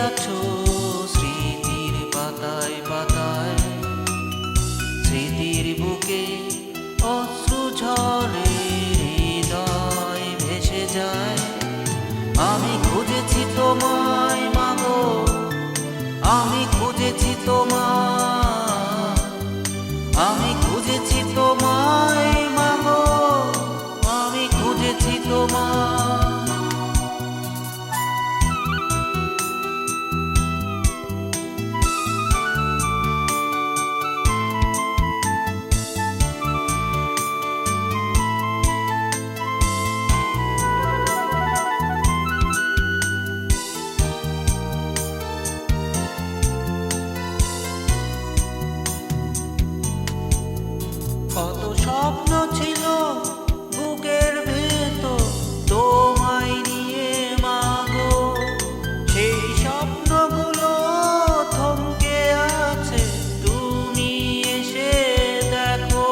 আছো স্মৃতির পাতায় পাতায়, স্মৃতির বুকে অশ্রু ঝরে হৃদয় ভেসে যায়। আমি খুঁজেছি তোমায় মাগো, আমি খুঁজেছি তোমায়, আমি খুঁজেছি তোমায় মাগো, আমি খুঁজেছি তোমায়। কত স্বপ্ন ছিল বুকের ভেতর তোমায় নিয়ে মাগো, সেই স্বপ্নগুলো থমকে আছে, তুমি এসে দেখো।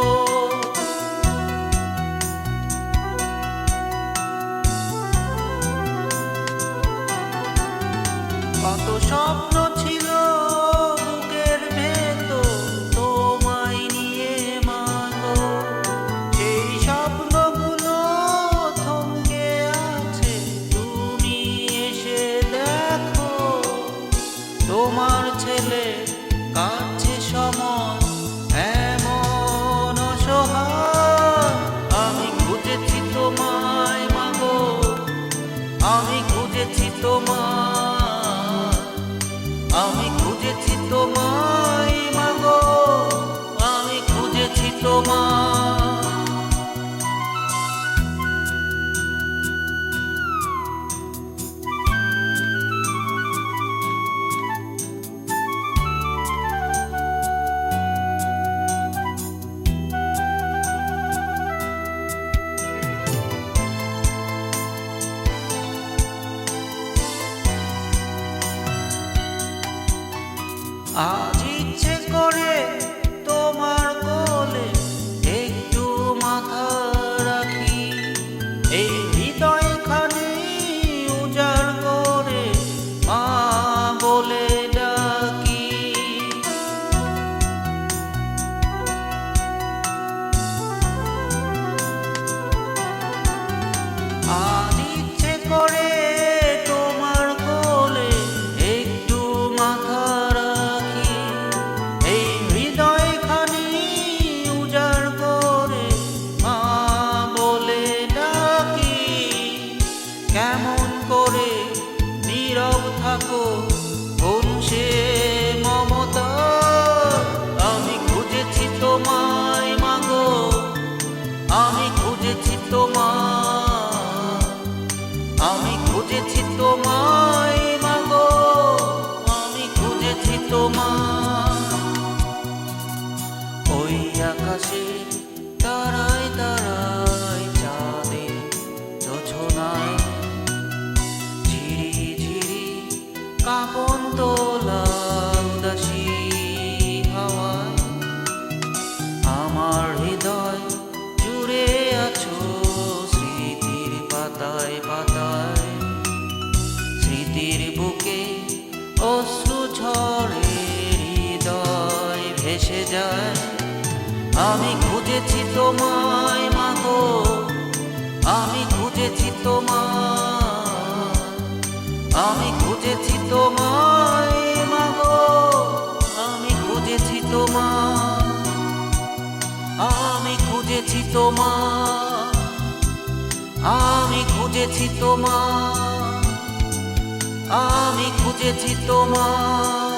কত স্বপ্ন ছিল বুকের ভেতর তোমায় নিয়ে মাগো, সেই স্বপ্নগুলো থমকে আছে, তুমি এসে দেখো। তোমার ছেলে কাছে সময় এমন অসহায়, আমি খুঁজেছি তোমায় মাগো, আমি খুঁজেছি তোমায়, আমি খুঁজেছি তোমায় মাগো, আমি খুঁজেছি তোমায়। আজ ইচ্ছে করে তোমার কোলে একটু মাথা রাখি, এই হৃদয়খানি উজাড় করে মা বলে ডাকি। আজ ইচ্ছে করে তোমার কোলে একটু মাথা রাখি, এই হৃদয়খানি উজাড় করে মা বলে ডাকি। কেমন করে নীরব থাকো কোন সে মমতা, আমি খুঁজেছি তোমায় মাগো, আমি খুঁজেছি তোমায়, আমি খুঁজেছি তোমায় মাগো, আমি খুঁজেছি তোমায়। ওই আকাশে তারায় তারায় চাঁদে যোছনায় ঝিরি ঝিরি কাঁপন তোলা উদাসী হাওয়ায়, আমার হৃদয় জুড়ে আছো স্মৃতির পাতায় পাতায়, স্মৃতির বুকে অশ্রু ঝরে হৃদয় ভেসে যায়। আমি খুঁজেছি তোমায় মাগো, আমি খুঁজেছি তোমায়, আমি খুঁজেছি তোমায় মাগো, আমি খুঁজেছি তোমায়, আমি খুঁজেছি তোমায়, আমি খুঁজেছি তোমায়, আমি খুঁজেছি তোমায়।